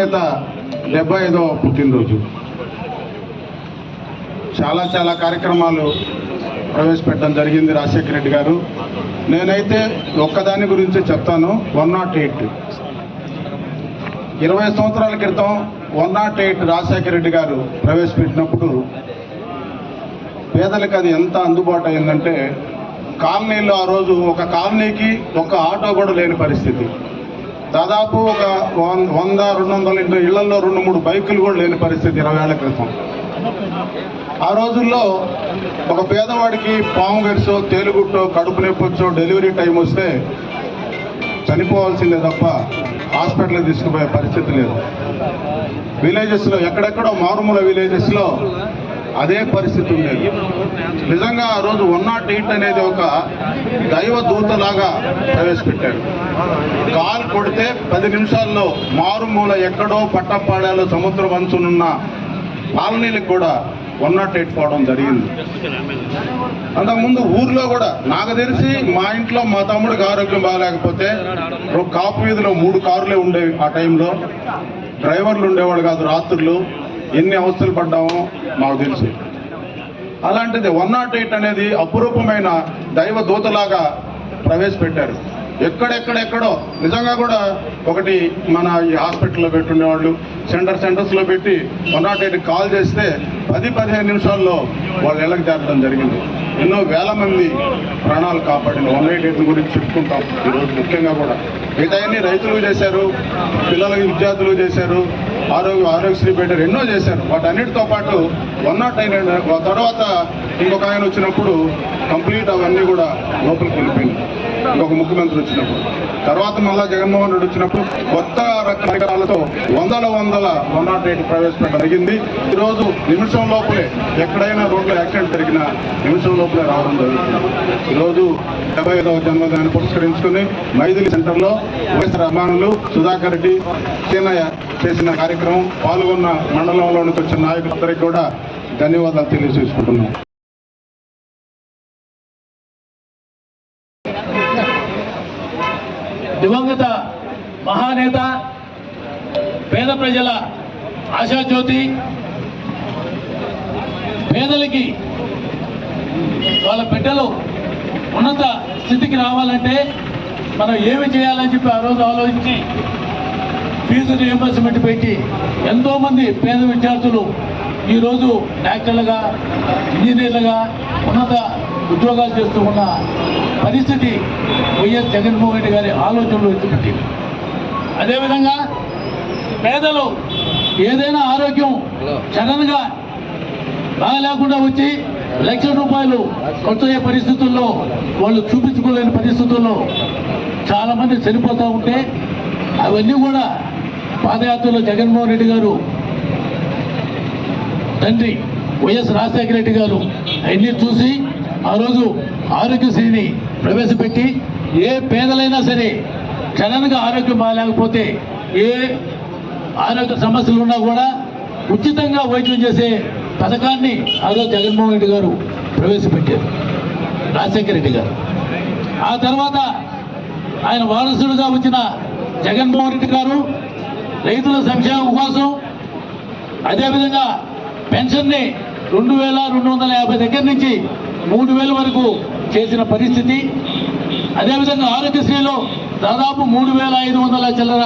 దివంగత 75వ పుట్టినరోజు. చాలా కార్యక్రమాలు ప్రవేశపెట్టడం జరిగింది రాజశేఖర రెడ్డి గారు. నేనైతే ఒక్కదాని గురించి చెప్తాను. 108 20 సంవత్సరాల క్రితం 108 రాజశేఖర రెడ్డి గారు ప్రవేశపెట్టినప్పుడు పేదలకు అది ఎంత అందుబాటు అయిందంటే, కాలనీలో ఆ రోజు ఒక కాలనీకి ఒక ఆటో కూడా లేని పరిస్థితి. దాదాపు ఒక 100-200 ఇళ్లలో 2-3 బైకులు కూడా లేని పరిస్థితి 20 ఏళ్ల క్రితం. ఆ రోజుల్లో ఒక పేదవాడికి పాము గరిసో, తేలుగుట్టో, కడుపు నొప్పొచ్చో, డెలివరీ టైం వస్తే చనిపోవాల్సిందే తప్ప హాస్పిటల్కి తీసుకుపోయే పరిస్థితి లేదు. విలేజెస్లో ఎక్కడెక్కడో మారుమూల విలేజెస్లో అదే పరిస్థితి ఉండేది. నిజంగా ఆ రోజు 108 అనేది ఒక దైవ దూతలాగా ప్రవేశపెట్టారు. కాల్ కొడితే 10 నిమిషాల్లో మారుమూల ఎక్కడో పట్టపాడాలో సముద్రం అంచునున్న కాలనీలకు కూడా 108 పోవడం జరిగింది. అంతకుముందు ఊర్లో కూడా నాకు తెలిసి మా ఇంట్లో మా తమ్ముడికి ఆరోగ్యం బాగాలేకపోతే కాపు వీధిలో 3 కార్లే ఉండేవి. ఆ టైంలో డ్రైవర్లు ఉండేవాళ్ళు కాదు. రాత్రులు ఎన్ని అవస్థలు పడ్డామో మాకు తెలుసు. అలాంటిది 108 అనేది అపురూపమైన దైవ దూతలాగా ప్రవేశపెట్టారు. ఎక్కడెక్కడెక్కడో నిజంగా కూడా ఒకటి మన ఈ హాస్పిటల్లో పెట్టుండేవాళ్ళు సెంటర్స్లో పెట్టి 108 కాల్ చేస్తే 10-15 నిమిషాల్లో వాళ్ళ ఇళ్ళకి చేరడం జరిగింది. ఎన్నో వేల మంది ప్రాణాలు కాపాడిన 108 గురించి చెప్పుకుంటాం ఈరోజు. ముఖ్యంగా కూడా మిగతాయన్ని రైతులు చేశారు, పిల్లలకి విద్యార్థులు చేశారు, ఆరోగ్యశ్రీ పెట్టారు, ఎన్నో చేశారు. వాటన్నిటితో పాటు 108 తర్వాత ఇంకొక ఆయన వచ్చినప్పుడు కంప్లీట్ అవన్నీ కూడా లోపలికి వెళ్ళిపోయింది. ఇంకొక ముఖ్యమంత్రి వచ్చినప్పుడు, తర్వాత మళ్ళా జగన్మోహన్ రెడ్డి వచ్చినప్పుడు కొత్త రకాలతో వందల 108 ప్రవేశపెట్టడం జరిగింది. ఈరోజు నిమిషం లోపలే ఎక్కడైనా రోడ్లో యాక్సిడెంట్ జరిగినా నిమిషం లోపలే రావడం జరుగుతుంది. ఈరోజు 75వ జన్మదినాన్ని పురస్కరించుకుని మైథిలి సెంటర్లో వైఎస్ఆర్ అభిమానులు సుధాకర్ రెడ్డి సీనయ్య చేసిన కార్యక్రమం పాల్గొన్న మండలంలోనికి వచ్చిన నాయకులందరికీ కూడా ధన్యవాదాలు తెలియజేసుకుంటున్నాం. దివంగత మహానేత, పేద ప్రజల ఆశాజ్యోతి, పేదలకి వాళ్ళ బిడ్డలు ఉన్నత స్థితికి రావాలంటే మనం ఏమి చేయాలని చెప్పి ఆ రోజు ఆలోచించి ఫీజు రీయింబర్స్మెంట్ పెట్టి ఎంతోమంది పేద విద్యార్థులు ఈరోజు డాక్టర్లుగా, ఇంజనీర్లుగా ఉన్నత ఉద్యోగాలు చేస్తూ ఉన్న పరిస్థితి వైఎస్ జగన్మోహన్ రెడ్డి గారి ఆలోచనలు ఎత్తుపెట్టింది. అదేవిధంగా పేదలు ఏదైనా ఆరోగ్యం సడన్గా బాగాలేకుండా వచ్చి ₹1,00,000 ఖర్చు అయ్యే పరిస్థితుల్లో, వాళ్ళు చూపించుకోలేని పరిస్థితుల్లో చాలామంది చనిపోతూ ఉంటే అవన్నీ కూడా పాదయాత్రలో జగన్మోహన్ రెడ్డి గారు తండ్రి వైఎస్ రాజశేఖర రెడ్డి గారు అవన్నీ చూసి ఆ రోజు ఆరోగ్యశ్రీని ప్రవేశపెట్టి ఏ పేదలైనా సరే సడన్గా ఆరోగ్యం బాగాలేకపోతే, ఏ ఆరోగ్య సమస్యలు ఉన్నా కూడా ఉచితంగా వైద్యం చేసే పథకాన్ని ఆ రోజు జగన్మోహన్ రెడ్డి గారు ప్రవేశపెట్టారు, రాజశేఖర రెడ్డి గారు. ఆ తర్వాత ఆయన వారసుడుగా వచ్చిన జగన్మోహన్ రెడ్డి గారు రైతుల సంక్షేమం కోసం, అదేవిధంగా పెన్షన్ని 2,250 దగ్గర నుంచి 3,000 వరకు చేసిన పరిస్థితి. అదేవిధంగా ఆరోగ్యశ్రీలో దాదాపు 3,500 చిల్లర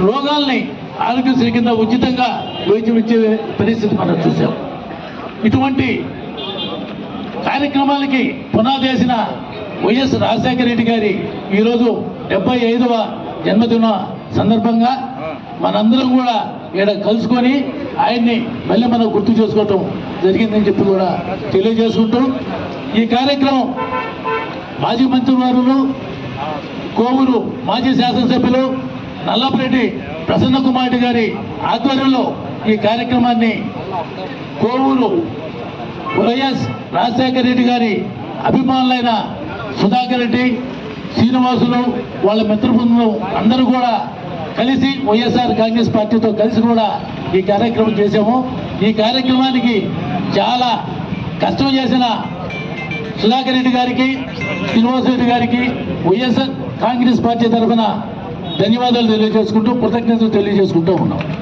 రోగాల్ని ఆరోగ్యశ్రీ కింద ఉచితంగా వైద్యం ఇచ్చే పరిస్థితి మనం చూసాం. ఇటువంటి కార్యక్రమాలకి పునాది వేసిన వైఎస్ రాజశేఖర రెడ్డి గారి ఈరోజు 75వ జన్మదిన సందర్భంగా మనందరం కూడా ఇక్కడ కలుసుకొని ఆయన్ని మళ్ళీ మనం గుర్తు చేసుకోవటం జరిగిందని చెప్పి కూడా తెలియజేసుకుంటూ, ఈ కార్యక్రమం మాజీ మంత్రివర్యులు, కోవూరు మాజీ శాసనసభ్యులు నల్లపరెడ్డి ప్రసన్న కుమార్ రెడ్డి గారి ఆధ్వర్యంలో ఈ కార్యక్రమాన్ని కోవూరు వైఎస్ రాజశేఖర రెడ్డి గారి అభిమానులైన సుధాకర్ రెడ్డి, శ్రీనివాసులు, వాళ్ళ మిత్ర బృందం అందరూ కూడా కలిసి వైఎస్ఆర్ కాంగ్రెస్ పార్టీతో కలిసి కూడా ఈ కార్యక్రమం చేశాము. ఈ కార్యక్రమానికి చాలా కష్టం చేసిన సుధాకర్ రెడ్డి గారికి, శ్రీనివాసరెడ్డి గారికి వైఎస్ఆర్ కాంగ్రెస్ పార్టీ తరఫున ధన్యవాదాలు తెలియజేసుకుంటూ కృతజ్ఞతలు తెలియజేసుకుంటూ ఉన్నాం.